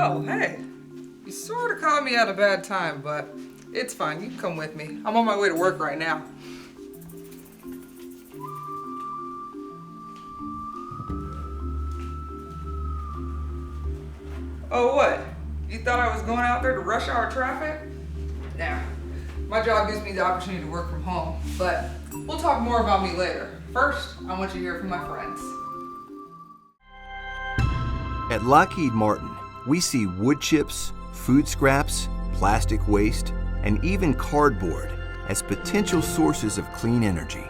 Oh, hey. You sort of caught me at a bad time, but it's fine. You can come with me. I'm on my way to work right now. Oh, what? You thought I was going out there to rush hour traffic? Nah. My job gives me the opportunity to work from home, but we'll talk more about me later. First, I want you to hear from my friends. At Lockheed Martin, we see wood chips, food scraps, plastic waste, and even cardboard as potential sources of clean energy.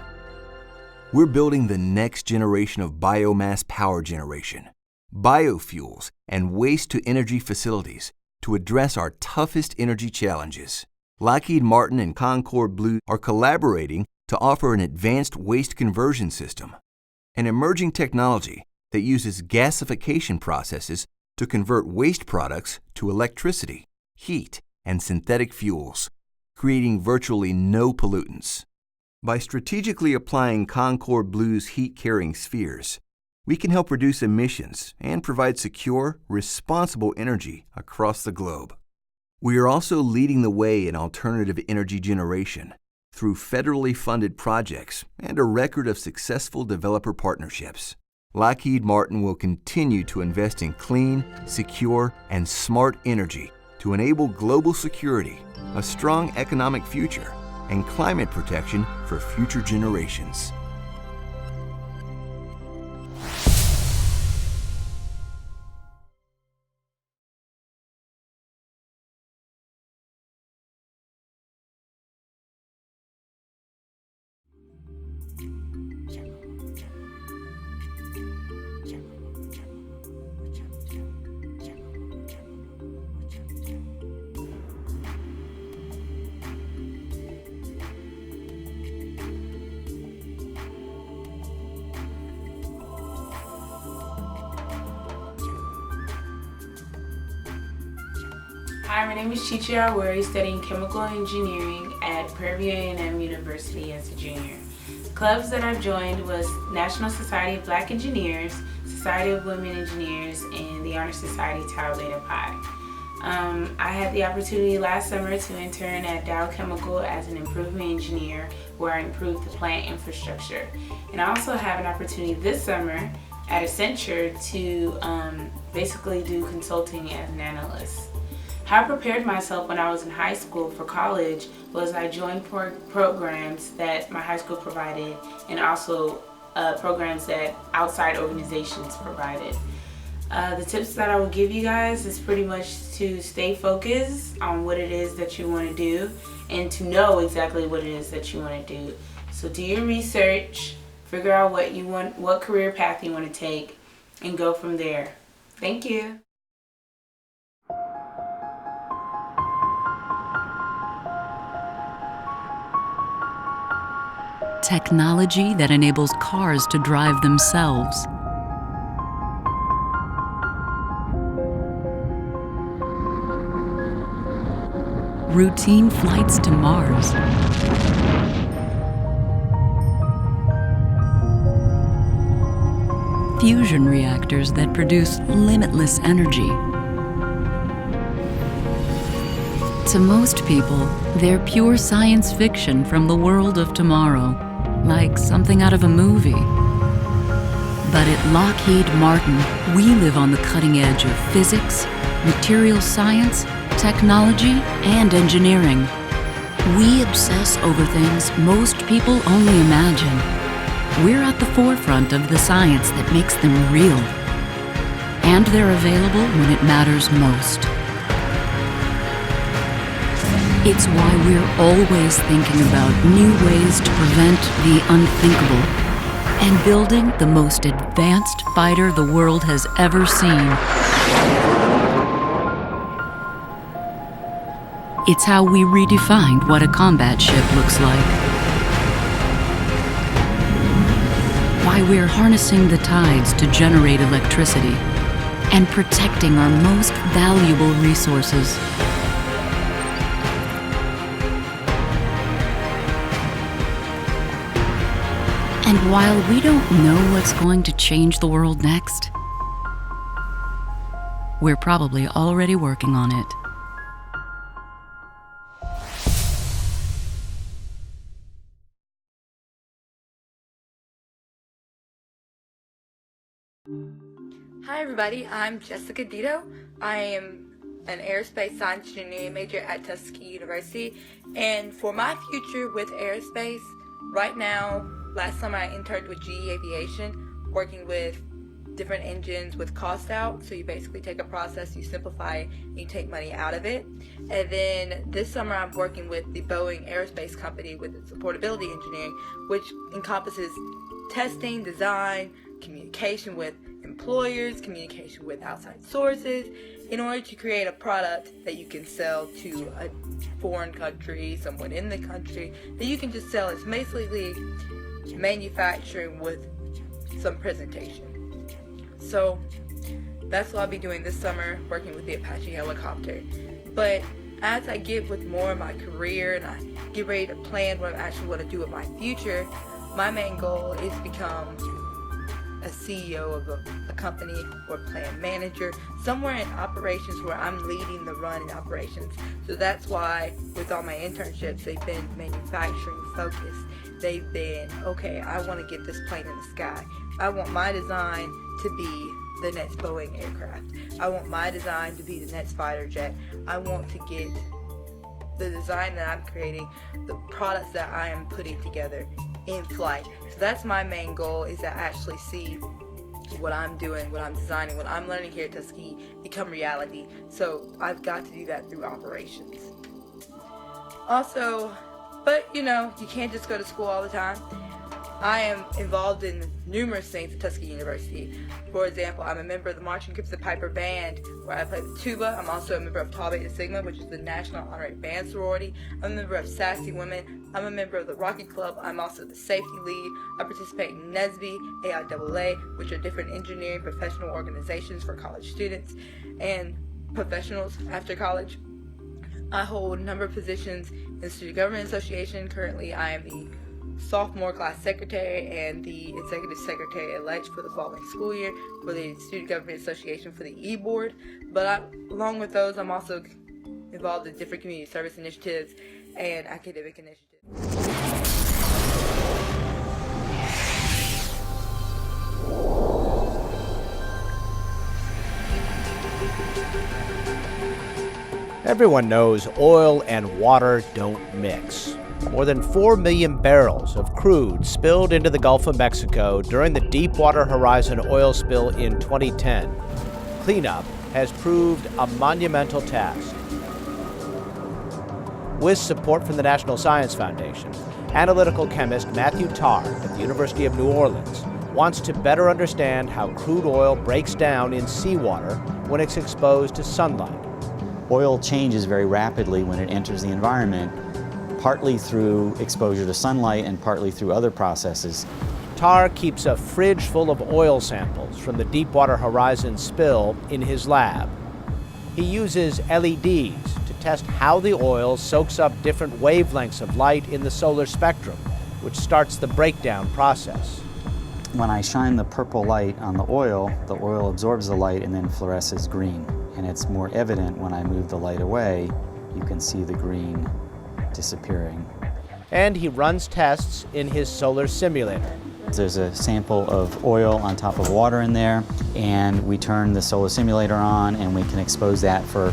We're building the next generation of biomass power generation, biofuels, and waste-to-energy facilities to address our toughest energy challenges. Lockheed Martin and Concord Blue are collaborating to offer an advanced waste conversion system, an emerging technology that uses gasification processes to convert waste products to electricity, heat, and synthetic fuels, creating virtually no pollutants. By strategically applying Concord Blue's heat-carrying spheres, we can help reduce emissions and provide secure, responsible energy across the globe. We are also leading the way in alternative energy generation through federally funded projects and a record of successful developer partnerships. Lockheed Martin will continue to invest in clean, secure, and smart energy to enable global security, a strong economic future, and climate protection for future generations. Hi, my name is Chichi Awori, studying chemical engineering at Prairie View A&M University as a junior. Clubs that I've joined was National Society of Black Engineers, Society of Women Engineers, and the Honor Society Tau Beta Pi. I had the opportunity last summer to intern at Dow Chemical as an improvement engineer, where I improved the plant infrastructure. And I also have an opportunity this summer at Accenture to basically do consulting as an analyst. How I prepared myself when I was in high school for college was I joined programs that my high school provided, and also programs that outside organizations provided. The tips that I will give you guys is pretty much to stay focused on what it is that you want to do and to know exactly what it is that you want to do. So do your research, figure out what you want, what career path you want to take, and go from there. Thank you. Technology that enables cars to drive themselves. Routine flights to Mars. Fusion reactors that produce limitless energy. To most people, they're pure science fiction from the world of tomorrow, like something out of a movie. But at Lockheed Martin, we live on the cutting edge of physics, material science, technology, and engineering. We obsess over things most people only imagine. We're at the forefront of the science that makes them real. And they're available when it matters most. It's why we're always thinking about new ways to prevent the unthinkable and building the most advanced fighter the world has ever seen. It's how we redefined what a combat ship looks like. Why we're harnessing the tides to generate electricity and protecting our most valuable resources. And while we don't know what's going to change the world next, We're probably already working on it. Hi everybody, I'm Jessica Dito. I am an aerospace science engineering major at Tuskegee University, and for my future with aerospace, right now, last summer I interned with GE Aviation, working with different engines with cost out. So you basically take a process, you simplify it, and you take money out of it. And then this summer I'm working with the Boeing Aerospace Company with its supportability engineering, which encompasses testing, design, communication with employers, communication with outside sources, in order to create a product that you can sell to a foreign country, someone in the country, that you can just sell. It's basically manufacturing with some presentation. So that's what I'll be doing this summer, working with the Apache helicopter. But as I get with more of my career and I get ready to plan what I actually want to do with my future, my main goal is to become a CEO of a company or plant manager, somewhere in operations where I'm leading the run in operations. So that's why with all my internships, they've been manufacturing focused. They've been, okay, I want to get this plane in the sky. I want my design to be the next Boeing aircraft. I want my design to be the next fighter jet. I want to get the design that I'm creating, the products that I am putting together in flight. So that's my main goal, is to actually see what I'm doing, what I'm designing, what I'm learning here at Tuskegee become reality. So I've got to do that through operations. Also, but you can't just go to school all the time. I am involved in numerous things at Tuskegee University. For example, I'm a member of the Marching Groups of Piper Band, where I play the tuba. I'm also a member of Tau Beta Sigma, which is the National Honorary Band Sorority. I'm a member of Sassy Women. I'm a member of the Rocky Club. I'm also the safety lead. I participate in NSBE, AIAA, which are different engineering professional organizations for college students and professionals after college. I hold a number of positions in the Student Government Association. Currently, I am the sophomore class secretary and the executive secretary-elect for the following school year for the Student Government Association for the E-Board. But along with those, I'm also involved in different community service initiatives and academic initiatives. Everyone knows oil and water don't mix. More than 4 million barrels of crude spilled into the Gulf of Mexico during the Deepwater Horizon oil spill in 2010. Cleanup has proved a monumental task. With support from the National Science Foundation, analytical chemist Matthew Tarr at the University of New Orleans wants to better understand how crude oil breaks down in seawater when it's exposed to sunlight. Oil changes very rapidly when it enters the environment, partly through exposure to sunlight and partly through other processes. Tarr keeps a fridge full of oil samples from the Deepwater Horizon spill in his lab. He uses LEDs to test how the oil soaks up different wavelengths of light in the solar spectrum, which starts the breakdown process. When I shine the purple light on the oil absorbs the light and then fluoresces green. And it's more evident when I move the light away, you can see the green disappearing. And he runs tests in his solar simulator. There's a sample of oil on top of water in there, and we turn the solar simulator on and we can expose that for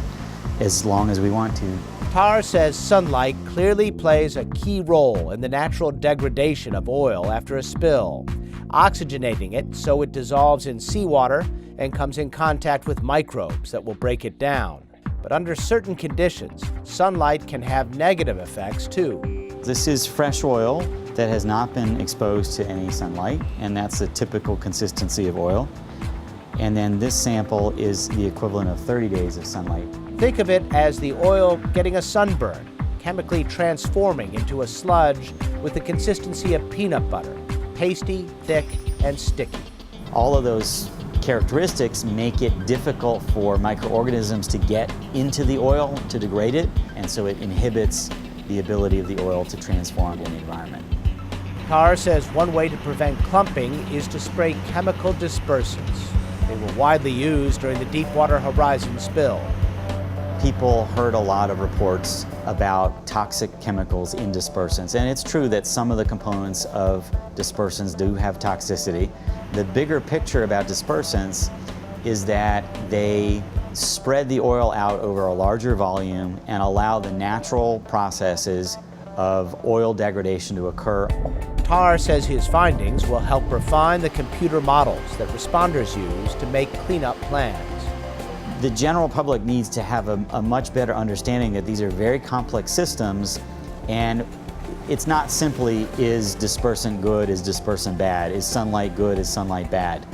as long as we want to. Tarr says sunlight clearly plays a key role in the natural degradation of oil after a spill, oxygenating it so it dissolves in seawater and comes in contact with microbes that will break it down. But under certain conditions, sunlight can have negative effects too. This is fresh oil that has not been exposed to any sunlight, and that's the typical consistency of oil. And then this sample is the equivalent of 30 days of sunlight. Think of it as the oil getting a sunburn, chemically transforming into a sludge with the consistency of peanut butter, pasty, thick, and sticky. All of those characteristics make it difficult for microorganisms to get into the oil to degrade it, and so it inhibits the ability of the oil to transform in the environment. Tarr says one way to prevent clumping is to spray chemical dispersants. They were widely used during the Deepwater Horizon spill. People heard a lot of reports about toxic chemicals in dispersants, and it's true that some of the components of dispersants do have toxicity. The bigger picture about dispersants is that they spread the oil out over a larger volume and allow the natural processes of oil degradation to occur. Tarr says his findings will help refine the computer models that responders use to make cleanup plans. The general public needs to have a much better understanding that these are very complex systems, and it's not simply, is dispersant good, is dispersant bad, is sunlight good, is sunlight bad.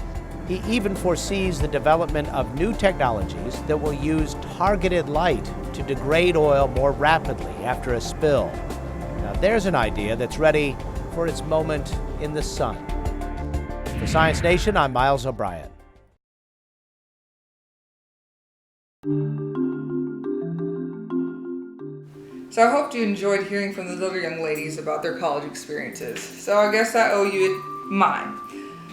He even foresees the development of new technologies that will use targeted light to degrade oil more rapidly after a spill. Now there's an idea that's ready for its moment in the sun. For Science Nation, I'm Miles O'Brien. So I hope you enjoyed hearing from those other young ladies about their college experiences. So I guess I owe you mine.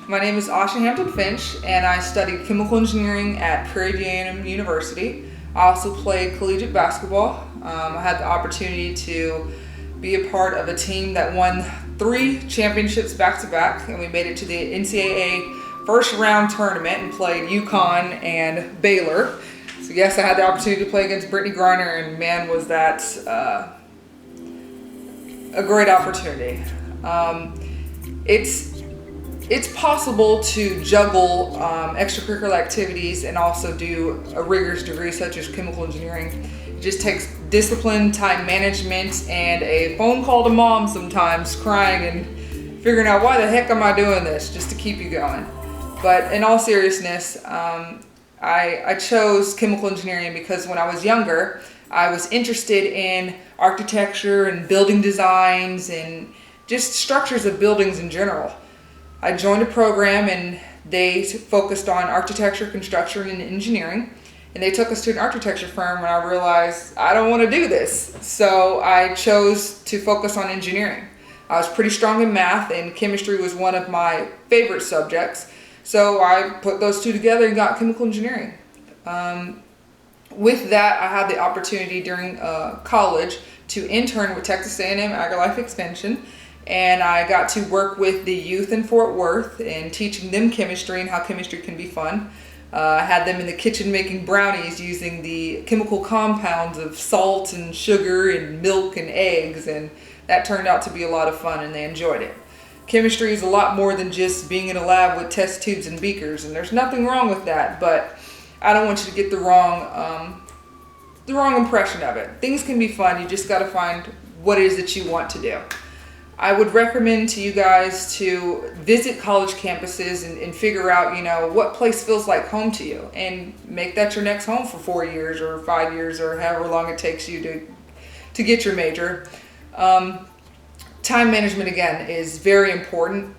My name is Asha Hampton Finch, and I studied chemical engineering at Prairie View A&M University. I also played collegiate basketball. I had the opportunity to be a part of a team that won 3 championships back-to-back, and we made it to the NCAA first round tournament and played UConn and Baylor. So yes, I had the opportunity to play against Brittany Griner, and man, was that a great opportunity. It's possible to juggle extracurricular activities and also do a rigorous degree such as chemical engineering. It just takes discipline, time management, and a phone call to mom sometimes crying and figuring out why the heck am I doing this, just to keep you going. But in all seriousness, I chose chemical engineering because when I was younger, I was interested in architecture and building designs and just structures of buildings in general. I joined a program and they focused on architecture, construction, and engineering. And they took us to an architecture firm, and I realized I don't want to do this. So I chose to focus on engineering. I was pretty strong in math, and chemistry was one of my favorite subjects. So I put those two together and got chemical engineering. With that, I had the opportunity during college to intern with Texas A&M AgriLife Extension. And I got to work with the youth in Fort Worth and teaching them chemistry and how chemistry can be fun. I had them in the kitchen making brownies using the chemical compounds of salt and sugar and milk and eggs, and that turned out to be a lot of fun and they enjoyed it. Chemistry is a lot more than just being in a lab with test tubes and beakers, and there's nothing wrong with that, but I don't want you to get the wrong impression of it. Things can be fun, you just gotta find what it is that you want to do. I would recommend to you guys to visit college campuses and figure out, what place feels like home to you, and make that your next home for 4 years or 5 years or however long it takes you to get your major. Time management, again, is very important.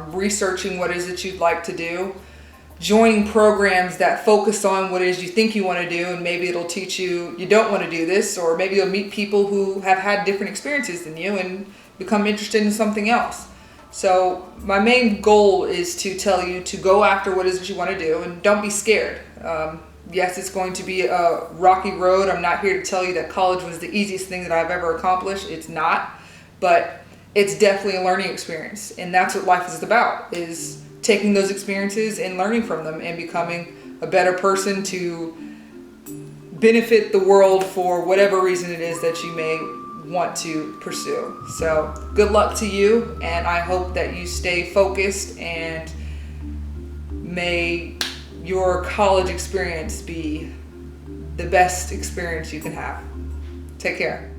Researching what it is that you'd like to do. Joining programs that focus on what it is you think you want to do, and maybe it'll teach you don't want to do this, or maybe you'll meet people who have had different experiences than you and become interested in something else. So my main goal is to tell you to go after what it is that you want to do, and don't be scared. Yes, it's going to be a rocky road. I'm not here to tell you that college was the easiest thing that I've ever accomplished. It's not, but it's definitely a learning experience, and that's what life is about, is taking those experiences and learning from them and becoming a better person to benefit the world for whatever reason it is that you may want to pursue. So good luck to you, and I hope that you stay focused, and may your college experience be the best experience you can have. Take care.